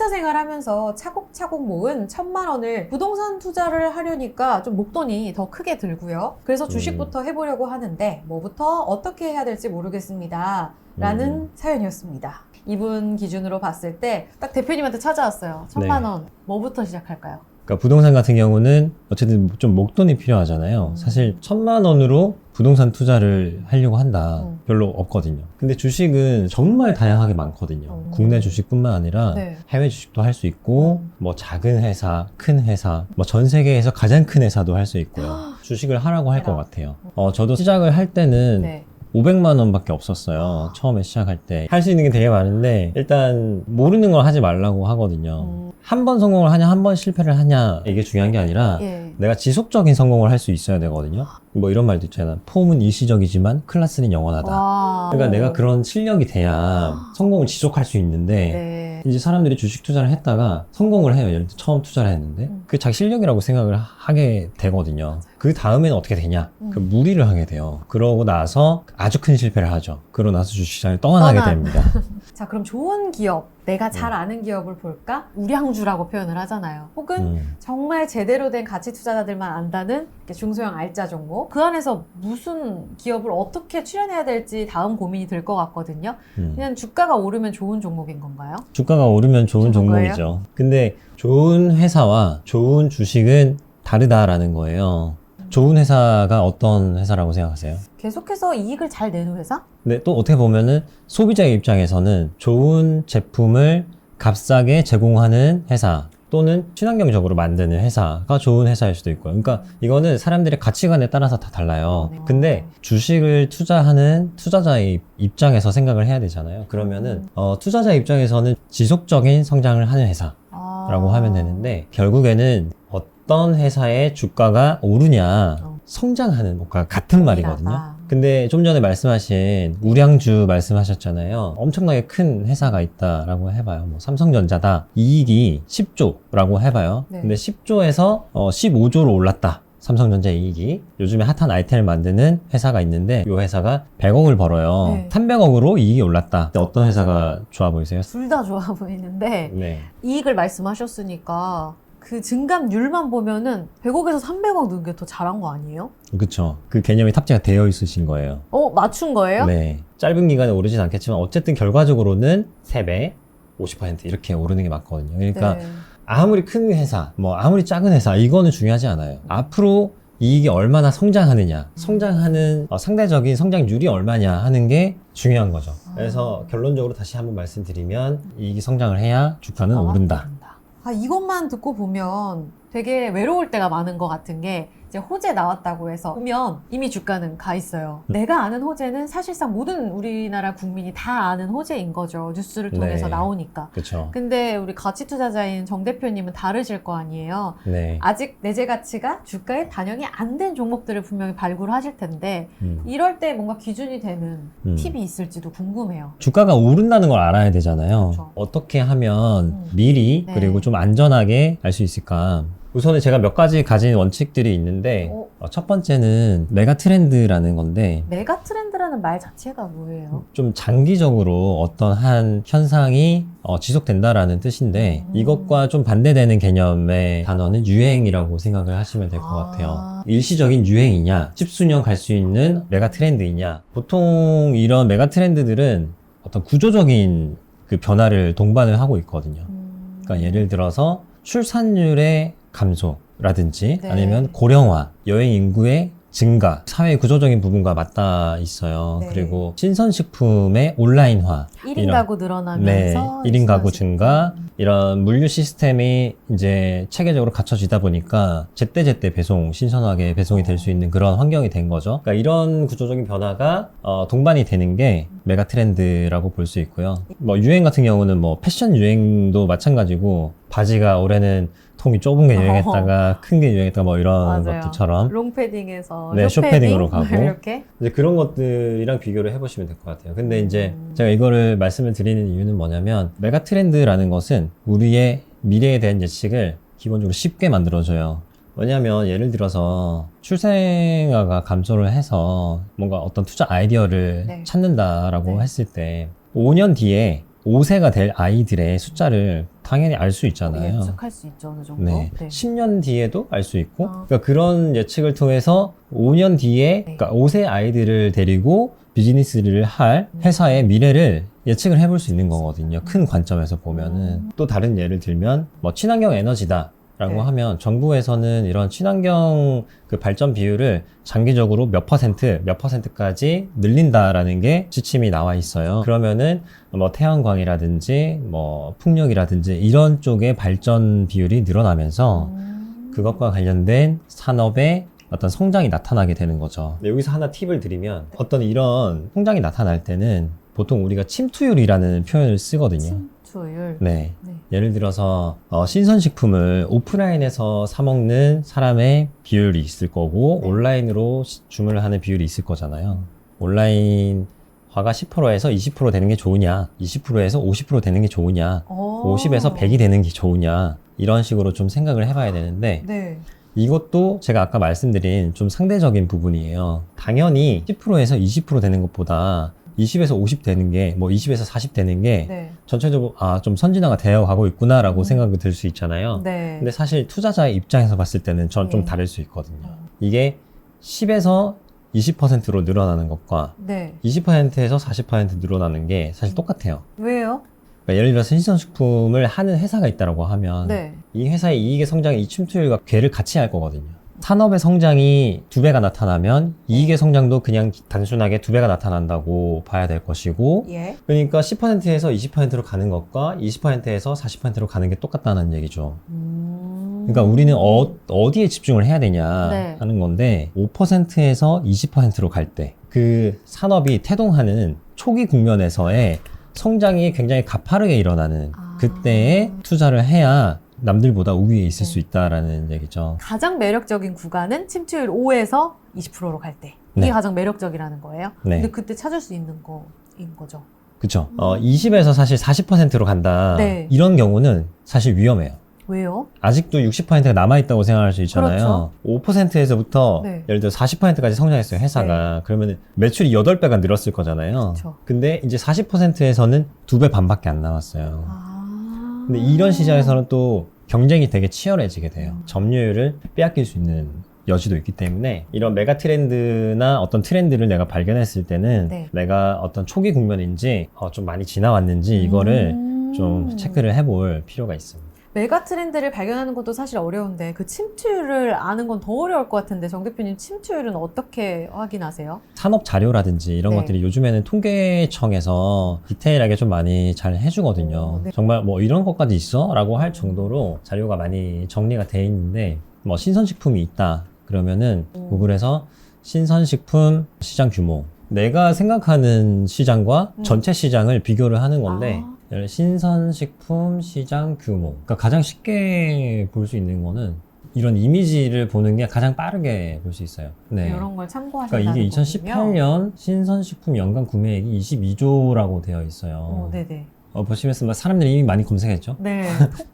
회사 생활하면서 차곡차곡 모은 1,000만 원을 부동산 투자를 하려니까 좀 목돈이 더 크게 들고요. 그래서 주식부터 해보려고 하는데 뭐부터 어떻게 해야 될지 모르겠습니다. 라는 사연이었습니다. 이분 기준으로 봤을 때 딱 대표님한테 찾아왔어요. 1,000만 원. 뭐부터 시작할까요? 그러니까 부동산 같은 경우는 어쨌든 좀 목돈이 필요하잖아요. 사실 1,000만 원으로 부동산 투자를 하려고 한다. 별로 없거든요. 근데 주식은 정말 다양하게 많거든요. 국내 주식뿐만 아니라 네. 해외 주식도 할 수 있고 뭐 작은 회사, 큰 회사, 뭐 전 세계에서 가장 큰 회사도 할 수 있고요. 주식을 하라고 할 것 같아요. 저도 시작을 할 때는 네. 500만 원밖에 없었어요. 처음에 시작할 때. 할 수 있는 게 되게 많은데 일단 모르는 걸 하지 말라고 하거든요. 한 번 성공을 하냐 한 번 실패를 하냐 이게 중요한 게 아니라 예. 내가 지속적인 성공을 할 수 있어야 되거든요. 뭐 이런 말도 있잖아. 폼은 일시적이지만 클래스는 영원하다. 와. 그러니까 내가 그런 실력이 돼야 성공을 지속할 수 있는데 네. 이제 사람들이 주식 투자를 했다가 성공을 해요. 예를 들어 처음 투자를 했는데 그게 자기 실력이라고 생각을 하게 되거든요. 그 다음에는 어떻게 되냐? 그 무리를 하게 돼요. 그러고 나서 아주 큰 실패를 하죠. 그러고 나서 주식시장을 떠나게 됩니다. 자, 그럼 좋은 기업, 내가 잘 아는 기업을 볼까? 우량주라고 표현을 하잖아요. 혹은 정말 제대로 된 가치 투자자들만 안다는 중소형 알짜 종목. 그 안에서 무슨 기업을 어떻게 추려내야 될지 다음 고민이 들 것 같거든요. 그냥 주가가 오르면 좋은 종목인 건가요? 주가가 오르면 좋은 좋은 종목이죠. 거예요? 근데 좋은 회사와 좋은 주식은 다르다라는 거예요. 좋은 회사가 어떤 회사라고 생각하세요? 계속해서 이익을 잘 내는 회사? 근데 또 어떻게 보면은 소비자의 입장에서는 좋은 제품을 값싸게 제공하는 회사 또는 친환경적으로 만드는 회사가 좋은 회사일 수도 있고요. 그러니까 이거는 사람들의 가치관에 따라서 다 달라요. 근데 주식을 투자하는 투자자의 입장에서 생각을 해야 되잖아요. 그러면은 투자자 입장에서는 지속적인 성장을 하는 회사라고 하면 되는데 결국에는 어떤 회사의 주가가 오르냐 성장하는 것과 같은 말이거든요. 근데 좀 전에 말씀하신 우량주 말씀하셨잖아요. 엄청나게 큰 회사가 있다라고 해봐요. 뭐 삼성전자다. 이익이 10조라고 해봐요. 네. 근데 10조에서 15조로 올랐다. 삼성전자 이익이. 요즘에 핫한 아이템을 만드는 회사가 있는데 이 회사가 100억을 벌어요. 네. 300억으로 이익이 올랐다. 어떤 회사가 좋아 보이세요? 둘 다 좋아 보이는데 네. 이익을 말씀하셨으니까 그 증감률만 보면은 100억에서 300억 넣은 게 더 잘한 거 아니에요? 그쵸. 그 개념이 탑재가 되어 있으신 거예요. 맞춘 거예요? 네. 짧은 기간에 오르진 않겠지만 어쨌든 결과적으로는 3배, 50% 이렇게 오르는 게 맞거든요. 그러니까 네. 아무리 큰 회사, 뭐 아무리 작은 회사 이거는 중요하지 않아요. 앞으로 이익이 얼마나 성장하느냐, 성장하는 상대적인 성장률이 얼마냐 하는 게 중요한 거죠. 그래서 결론적으로 다시 한번 말씀드리면 이익이 성장을 해야 주가는 오른다. 이것만 듣고 보면 되게 외로울 때가 많은 것 같은 게 이제 호재 나왔다고 해서 보면 이미 주가는 가 있어요. 내가 아는 호재는 사실상 모든 우리나라 국민이 다 아는 호재인 거죠. 뉴스를 통해서 네. 나오니까. 그렇죠. 근데 우리 가치 투자자인 정 대표님은 다르실 거 아니에요. 네. 아직 내재 가치가 주가에 반영이 안 된 종목들을 분명히 발굴하실 텐데 이럴 때 뭔가 기준이 되는 팁이 있을지도 궁금해요. 주가가 오른다는 걸 알아야 되잖아요. 그렇죠. 어떻게 하면 미리 네. 그리고 좀 안전하게 알 수 있을까? 우선은 제가 몇 가지 가진 원칙들이 있는데 첫 번째는 메가 트렌드라는 건데 메가 트렌드라는 말 자체가 뭐예요? 좀 장기적으로 어떤 한 현상이 지속된다라는 뜻인데 이것과 좀 반대되는 개념의 단어는 유행이라고 생각을 하시면 될 것 같아요. 일시적인 유행이냐, 십수년 갈 수 있는 메가 트렌드이냐. 보통 이런 메가 트렌드들은 어떤 구조적인 그 변화를 동반을 하고 있거든요. 그러니까 예를 들어서 출산율의 감소라든지 네. 아니면 고령화, 여행 인구의 증가, 사회 구조적인 부분과 맞닿아 있어요. 네. 그리고 신선식품의 온라인화, 1인 가구 늘어나면서 네, 1인 가구 증가, 이런 물류 시스템이 이제 체계적으로 갖춰지다 보니까 제때제때 배송, 신선하게 배송이 될 수 있는 그런 환경이 된 거죠. 그러니까 이런 구조적인 변화가 동반이 되는 게 메가 트렌드라고 볼 수 있고요. 뭐 유행 같은 경우는 뭐 패션 유행도 마찬가지고 바지가 올해는 통이 좁은 게 유행했다가 큰 게 유행했다가 뭐 이런 맞아요. 것들처럼 롱패딩에서 네, 쇼패딩으로 가고 이렇게 이제 그런 것들이랑 비교를 해보시면 될 것 같아요. 근데 이제 제가 이거를 말씀을 드리는 이유는 뭐냐면 메가 트렌드라는 것은 우리의 미래에 대한 예측을 기본적으로 쉽게 만들어줘요. 왜냐하면 예를 들어서 출생아가 감소를 해서 뭔가 어떤 투자 아이디어를 네. 찾는다라고 네. 했을 때 5년 뒤에 5세가 될 아이들의 숫자를 당연히 알 수 있잖아요. 예측할 수 있죠, 어느 정도. 네. 네. 10년 뒤에도 알 수 있고, 아. 그러니까 그런 예측을 통해서 5년 뒤에, 네. 그러니까 5세 아이들을 데리고 비즈니스를 할 회사의 미래를 예측을 해볼 수 있는 거거든요. 큰 관점에서 보면은. 또 다른 예를 들면, 뭐, 친환경 에너지다. 라고 네. 하면 정부에서는 이런 친환경 그 발전 비율을 장기적으로 몇 퍼센트까지 늘린다라는 게 지침이 나와 있어요. 그러면은 뭐 태양광이라든지 뭐 풍력이라든지 이런 쪽의 발전 비율이 늘어나면서 그것과 관련된 산업의 어떤 성장이 나타나게 되는 거죠. 여기서 하나 팁을 드리면 어떤 이런 성장이 나타날 때는 보통 우리가 침투율이라는 표현을 쓰거든요. 침투율. 네. 네. 예를 들어서 신선식품을 오프라인에서 사 먹는 사람의 비율이 있을 거고 네. 온라인으로 주문을 하는 비율이 있을 거잖아요. 온라인화가 10%에서 20% 되는 게 좋으냐, 20%에서 50% 되는 게 좋으냐, 50에서 100이 되는 게 좋으냐, 이런 식으로 좀 생각을 해봐야 되는데 네. 이것도 제가 아까 말씀드린 좀 상대적인 부분이에요. 당연히 10%에서 20% 되는 것보다 20에서 50 되는 게, 뭐 20에서 40 되는 게 네. 전체적으로 좀 선진화가 되어 가고 있구나라고 생각이 들 수 있잖아요. 네. 근데 사실 투자자의 입장에서 봤을 때는 전 좀 네. 다를 수 있거든요. 이게 10에서 20%로 늘어나는 것과 네. 20%에서 40% 늘어나는 게 사실 똑같아요. 왜요? 그러니까 예를 들어서 신선식품을 하는 회사가 있다고 하면 네. 이 회사의 이익의 성장이 이 침투율과 궤를 같이 할 거거든요. 산업의 성장이 2배가 나타나면 이익의 성장도 그냥 단순하게 2배가 나타난다고 봐야 될 것이고, 예. 그러니까 10%에서 20%로 가는 것과 20%에서 40%로 가는 게 똑같다는 얘기죠. 그러니까 우리는 어디에 집중을 해야 되냐 네. 하는 건데 5%에서 20%로 갈 때 그 산업이 태동하는 초기 국면에서의 성장이 굉장히 가파르게 일어나는 그때에 투자를 해야 남들보다 우위에 있을 네. 수 있다라는 얘기죠. 가장 매력적인 구간은 침투율 5에서 20%로 갈 때. 이게 네. 가장 매력적이라는 거예요. 네. 근데 그때 찾을 수 있는 거인 거죠. 그쵸. 20에서 사실 40%로 간다. 네. 이런 경우는 사실 위험해요. 왜요? 아직도 60%가 남아있다고 생각할 수 있잖아요. 5%에서부터 네. 예를 들어 40%까지 성장했어요, 회사가. 그러면 매출이 8배가 늘었을 거잖아요. 그쵸. 근데 이제 40%에서는 2배 반밖에 안 나왔어요. 근데 이런 시장에서는 또 경쟁이 되게 치열해지게 돼요. 점유율을 빼앗길 수 있는 여지도 있기 때문에 이런 메가 트렌드나 어떤 트렌드를 내가 발견했을 때는 네. 내가 어떤 초기 국면인지 좀 많이 지나왔는지 이거를 좀 체크를 해볼 필요가 있습니다. 메가 트렌드를 발견하는 것도 사실 어려운데 그 침투율을 아는 건 더 어려울 것 같은데 정 대표님 침투율은 어떻게 확인하세요? 산업 자료라든지 이런 네. 것들이 요즘에는 통계청에서 디테일하게 좀 많이 잘 해주거든요. 네. 정말 뭐 이런 것까지 있어? 라고 할 정도로 자료가 많이 정리가 돼 있는데 뭐 신선식품이 있다 그러면은 구글에서 신선식품 시장 규모, 내가 생각하는 시장과 전체 시장을 비교를 하는 건데 신선식품 시장 규모, 그러니까 가장 쉽게 볼 수 있는 거는 이런 이미지를 보는 게 가장 빠르게 볼 수 있어요. 네. 이런 걸 참고하신다는 그러니까 이게 거군요. 2018년 신선식품 연간 구매액이 22조라고 되어 있어요. 네네. 보시면 사람들이 이미 많이 검색했죠. 네.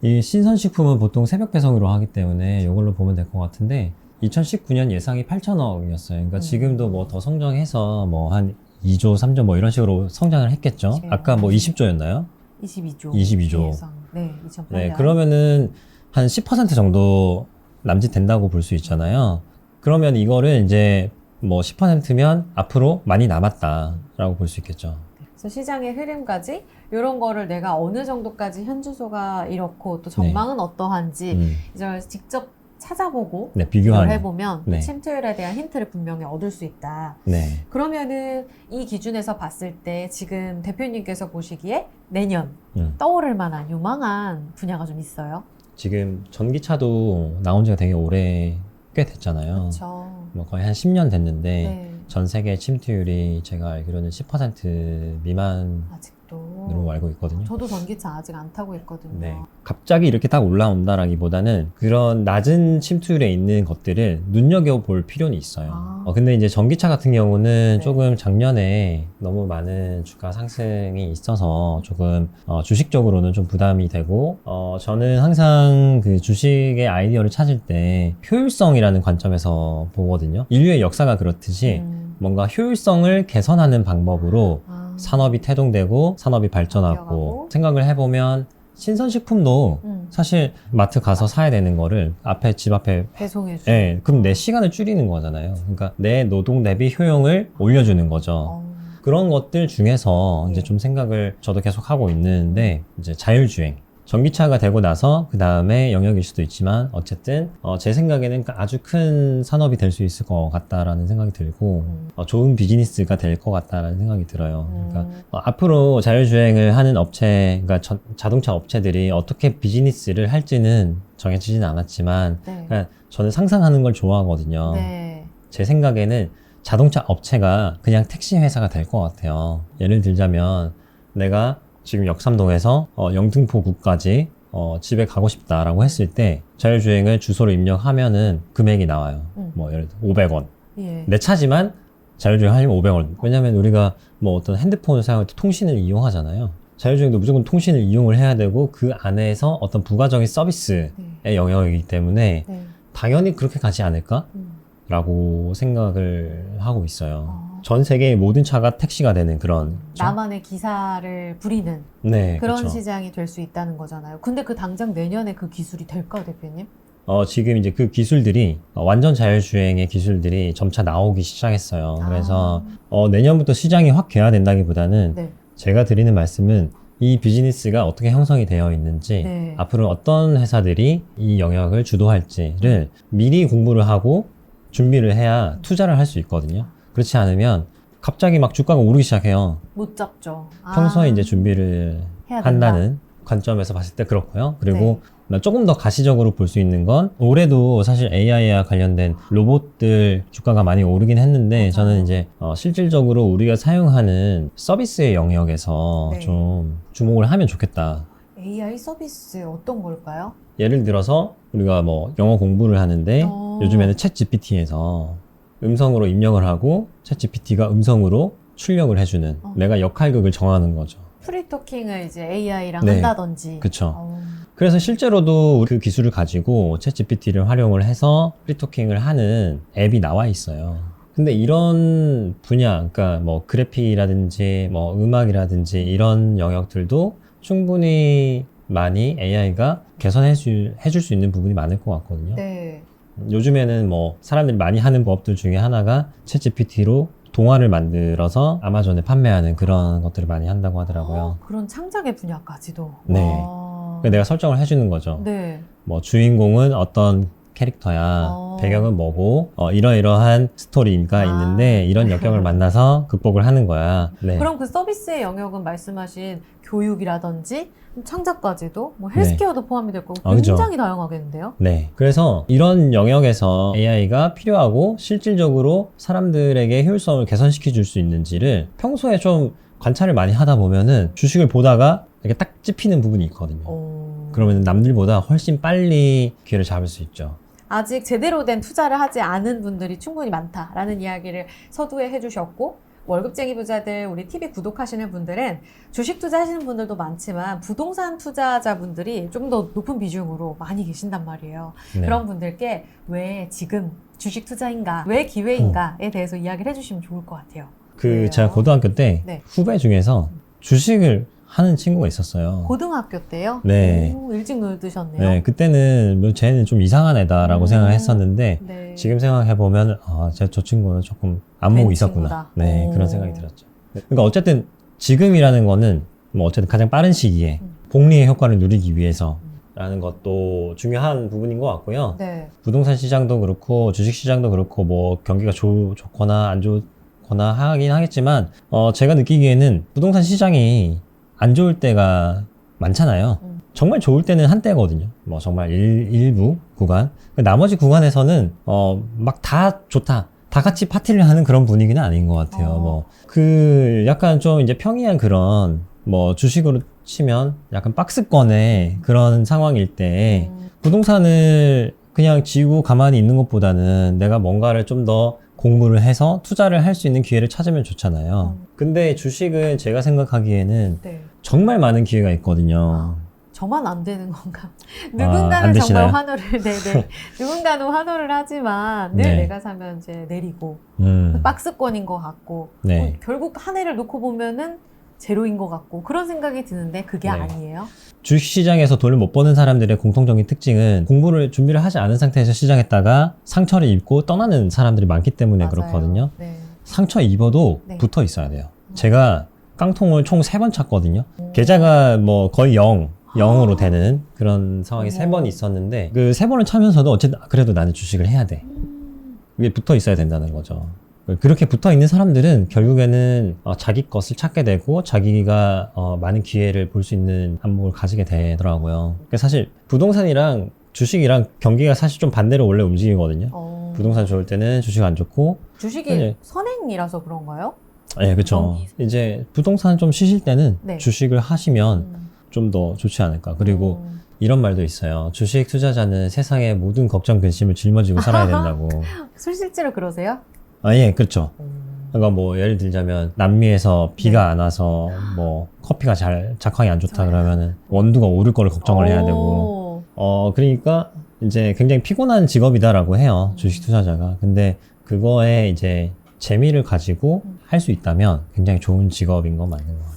이 신선식품은 보통 새벽 배송으로 하기 때문에 이걸로 보면 될 것 같은데 2019년 예상이 8천억이었어요. 그러니까 지금도 뭐 더 성장해서 뭐 한 2조, 3조 뭐 이런 식으로 성장을 했겠죠. 그치. 아까 뭐 20조였나요? 22조. 22조. 예상. 네, 2008년. 네, 그러면은 한 10% 정도 남짓된다고 볼 수 있잖아요. 그러면 이거를 이제 뭐 10%면 앞으로 많이 남았다라고 볼 수 있겠죠. 그래서 시장의 흐름까지 이런 거를 내가 어느 정도까지 현주소가 이렇고 또 전망은 어떠한지 이걸 직접 찾아보고 네, 비교를 비교하는. 해보면 네. 침투율에 대한 힌트를 분명히 얻을 수 있다. 네. 그러면은 이 기준에서 봤을 때 지금 대표님께서 보시기에 내년 음. 떠오를 만한 유망한 분야가 좀 있어요. 지금 전기차도 나온 지가 되게 오래 꽤 됐잖아요. 그렇죠. 뭐 거의 한 10년 됐는데 네. 전 세계 침투율이 제가 알기로는 10% 미만으로 아직도. 알고 있거든요. 저도 전기차 아직 안 타고 있거든요. 네. 갑자기 이렇게 딱 올라온다라기보다는 그런 낮은 침투율에 있는 것들을 눈여겨볼 필요는 있어요. 근데 이제 전기차 같은 경우는 네. 조금 작년에 너무 많은 주가 상승이 있어서 조금 주식적으로는 좀 부담이 되고 저는 항상 그 주식의 아이디어를 찾을 때 효율성이라는 관점에서 보거든요. 인류의 역사가 그렇듯이 뭔가 효율성을 개선하는 방법으로 산업이 태동되고 산업이 발전하고 바뀌어가고. 생각을 해보면 신선식품도 사실 마트 가서 사야 되는 거를 집 앞에 배송해줘. 예, 그럼 내 시간을 줄이는 거잖아요. 그러니까 내 노동 대비 효용을 올려주는 거죠. 그런 것들 중에서 이제 예. 좀 생각을 저도 계속 하고 있는데 이제 자율주행. 전기차가 되고 나서 그 다음에 영역일 수도 있지만 어쨌든 제 생각에는 아주 큰 산업이 될 수 있을 것 같다라는 생각이 들고 좋은 비즈니스가 될 것 같다라는 생각이 들어요. 그러니까 앞으로 자율주행을 하는 업체, 그러니까 자동차 업체들이 어떻게 비즈니스를 할지는 정해지진 않았지만 네. 그러니까 저는 상상하는 걸 좋아하거든요. 네. 제 생각에는 자동차 업체가 그냥 택시 회사가 될 것 같아요. 예를 들자면 내가 지금 역삼동에서 영등포구까지 집에 가고 싶다라고 했을 때 자율주행을 주소로 입력하면은 금액이 나와요. 뭐 예를 들어 500원. 예. 내 차지만 자율주행 하려면 500원. 왜냐면 우리가 뭐 어떤 핸드폰을 사용할 때 통신을 이용하잖아요. 자율주행도 무조건 통신을 이용을 해야 되고 그 안에서 어떤 부가적인 서비스의 영역이기 때문에 네. 당연히 그렇게 가지 않을까? 라고 생각을 하고 있어요. 전 세계의 모든 차가 택시가 되는 그런 나만의 기사를 부리는 네, 그런 그쵸. 시장이 될 수 있다는 거잖아요. 근데 그 당장 내년에 그 기술이 될까, 대표님? 지금 이제 그 기술들이 완전 자율주행의 기술들이 점차 나오기 시작했어요. 그래서 내년부터 시장이 확 개화된다기보다는 네. 제가 드리는 말씀은 이 비즈니스가 어떻게 형성이 되어 있는지 네. 앞으로 어떤 회사들이 이 영역을 주도할지를 미리 공부를 하고 준비를 해야 투자를 할 수 있거든요. 그렇지 않으면 갑자기 막 주가가 오르기 시작해요. 못 잡죠. 평소에 이제 준비를 해야 한다는 관점에서 봤을 때 그렇고요. 그리고 조금 더 가시적으로 볼 수 있는 건 올해도 사실 AI와 관련된 로봇들 주가가 많이 오르긴 했는데 저는 이제 실질적으로 우리가 사용하는 서비스의 영역에서 좀 주목을 하면 좋겠다. AI 서비스 어떤 걸까요? 예를 들어서 우리가 뭐 영어 공부를 하는데 요즘에는 챗 GPT에서 음성으로 입력을 하고 챗 GPT가 음성으로 출력을 해주는 내가 역할극을 정하는 거죠. 프리토킹을 이제 AI랑 네. 한다든지. 그쵸. 그래서 실제로도 그 기술을 가지고 챗 GPT를 활용을 해서 프리토킹을 하는 앱이 나와 있어요. 근데 이런 분야, 그러니까 뭐 그래픽이라든지 뭐 음악이라든지 이런 영역들도 충분히 많이 AI가 해줄 수 있는 부분이 많을 것 같거든요. 네. 요즘에는 뭐 사람들이 많이 하는 법들 중에 하나가 챗 GPT로 동화를 만들어서 아마존에 판매하는 그런 것들을 많이 한다고 하더라고요. 그런 창작의 분야까지도. 네. 내가 설정을 해주는 거죠. 네. 뭐 주인공은 어떤 캐릭터야, 배경은 뭐고, 이러이러한 스토리가 있는데 이런 역경을 만나서 극복을 하는 거야. 네. 그럼 그 서비스의 영역은 말씀하신 교육이라든지 창작까지도 뭐 헬스케어도 포함이 될 거고 굉장히 다양하겠는데요? 네. 그래서 이런 영역에서 AI가 필요하고 실질적으로 사람들에게 효율성을 개선시켜 줄 수 있는지를 평소에 좀 관찰을 많이 하다 보면은 주식을 보다가 이렇게 딱 찝히는 부분이 있거든요. 그러면 남들보다 훨씬 빨리 기회를 잡을 수 있죠. 아직 제대로 된 투자를 하지 않은 분들이 충분히 많다라는 이야기를 서두에 해주셨고, 월급쟁이 부자들, 우리 TV 구독하시는 분들은 주식 투자하시는 분들도 많지만 부동산 투자자분들이 좀 더 높은 비중으로 많이 계신단 말이에요. 네. 그런 분들께 왜 지금 주식 투자인가, 왜 기회인가에 대해서 이야기를 해주시면 좋을 것 같아요. 제가 고등학교 때 후배 중에서 주식을 하는 친구가 있었어요. 고등학교 때요? 네. 오, 일찍 눈을 뜨셨네요. 네, 그때는 뭐 쟤는 좀 이상한 애다라고 생각을 했었는데 네. 지금 생각해보면 저 친구는 조금 안목이 있었구나. 친구다. 네, 그런 생각이 들었죠. 그러니까 어쨌든 지금이라는 거는 뭐 어쨌든 가장 빠른 시기에 복리의 효과를 누리기 위해서 라는 것도 중요한 부분인 것 같고요. 네. 부동산 시장도 그렇고 주식 시장도 그렇고 뭐 경기가 좋거나 안 좋거나 하긴 하겠지만 제가 느끼기에는 부동산 시장이 안 좋을 때가 많잖아요. 정말 좋을 때는 한때거든요. 뭐 정말 일부 구간. 나머지 구간에서는 막 다 좋다. 다 같이 파티를 하는 그런 분위기는 아닌 것 같아요. 약간 좀 이제 평이한 그런 뭐 주식으로 치면 약간 박스권의 그런 상황일 때 부동산을 그냥 지고 가만히 있는 것보다는 내가 뭔가를 좀 더 공부를 해서 투자를 할 수 있는 기회를 찾으면 좋잖아요. 근데 주식은 제가 생각하기에는 정말 많은 기회가 있거든요. 저만 안 되는 건가? 안 누군가는 되시나요? 정말 환호를, 누군가는 환호를 하지만 늘 내가 사면 이제 내리고 박스권인 것 같고 결국 한 해를 놓고 보면은 제로인 것 같고 그런 생각이 드는데 그게 네. 아니에요? 주식시장에서 돈을 못 버는 사람들의 공통적인 특징은 공부를 준비를 하지 않은 상태에서 시작했다가 상처를 입고 떠나는 사람들이 많기 때문에 맞아요. 그렇거든요. 네. 상처 입어도 네. 붙어 있어야 돼요. 제가 깡통을 총 3번 찼거든요. 오. 계좌가 뭐 거의 0으로 되는 그런 상황이 어머. 3번 있었는데 그 3번을 차면서도 어쨌든 그래도 나는 주식을 해야 돼. 이게 붙어 있어야 된다는 거죠. 그렇게 붙어 있는 사람들은 결국에는 자기 것을 찾게 되고 자기가 많은 기회를 볼 수 있는 안목을 가지게 되더라고요. 그러니까 사실 부동산이랑 주식이랑 경기가 사실 좀 반대로 원래 움직이거든요. 부동산 좋을 때는 주식 안 좋고 주식이 네. 선행이라서 그런가요? 네, 그렇죠. 이제 부동산 좀 쉬실 때는 네. 주식을 하시면 좀 더 좋지 않을까. 그리고 이런 말도 있어요. 주식 투자자는 세상의 모든 걱정 근심을 짊어지고 살아야 된다고. 실제로 그러세요? 예, 그렇죠. 그러니까 뭐 예를 들자면 남미에서 비가 안 와서 뭐 커피가 작황이 안 좋다 그러면은 원두가 오를 거를 걱정을 해야 되고 그러니까 이제 굉장히 피곤한 직업이다라고 해요. 주식 투자자가. 근데 그거에 이제 재미를 가지고 할 수 있다면 굉장히 좋은 직업인 건 맞는 것 같아요.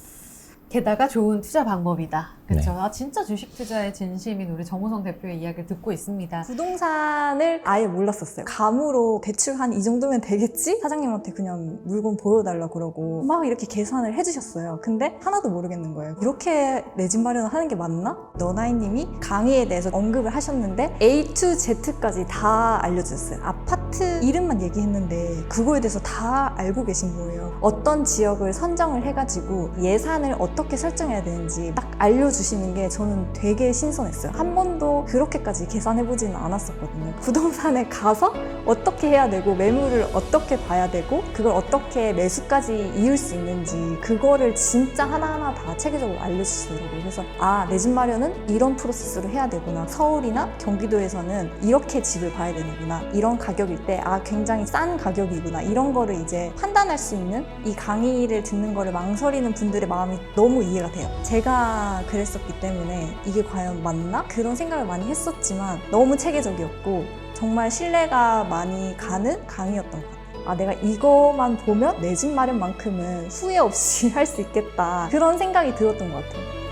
게다가 좋은 투자 방법이다. 그렇죠. 네. 진짜 주식 투자에 진심인 우리 정우성 대표의 이야기를 듣고 있습니다. 부동산을 아예 몰랐었어요. 감으로 대출 한 이 정도면 되겠지? 사장님한테 그냥 물건 보여달라 그러고 막 이렇게 계산을 해주셨어요. 근데 하나도 모르겠는 거예요. 이렇게 내 집 마련하는 게 맞나? 너나이님이 강의에 대해서 언급을 하셨는데 A to Z까지 다 알려주셨어요. 아파트 이름만 얘기했는데 그거에 대해서 다 알고 계신 거예요. 어떤 지역을 선정을 해가지고 예산을 어떻게 설정해야 되는지 딱 알려주시는 게 저는 되게 신선했어요. 한 번도 그렇게까지 계산해보지는 않았었거든요. 부동산에 가서 어떻게 해야 되고 매물을 어떻게 봐야 되고 그걸 어떻게 매수까지 이을 수 있는지 그거를 진짜 하나하나 다 체계적으로 알려주시더라고요. 그래서 내 집 마련은 이런 프로세스로 해야 되구나. 서울이나 경기도에서는 이렇게 집을 봐야 되는구나. 이런 가격일 때 굉장히 싼 가격이구나. 이런 거를 이제 판단할 수 있는 이 강의를 듣는 거를 망설이는 분들의 마음이 너무 이해가 돼요. 제가 그랬었기 때문에 이게 과연 맞나? 그런 생각을 많이 했었지만 너무 체계적이었고 정말 신뢰가 많이 가는 강의였던 것 같아요. 내가 이거만 보면 내 집 마련만큼은 후회 없이 할 수 있겠다. 그런 생각이 들었던 것 같아요.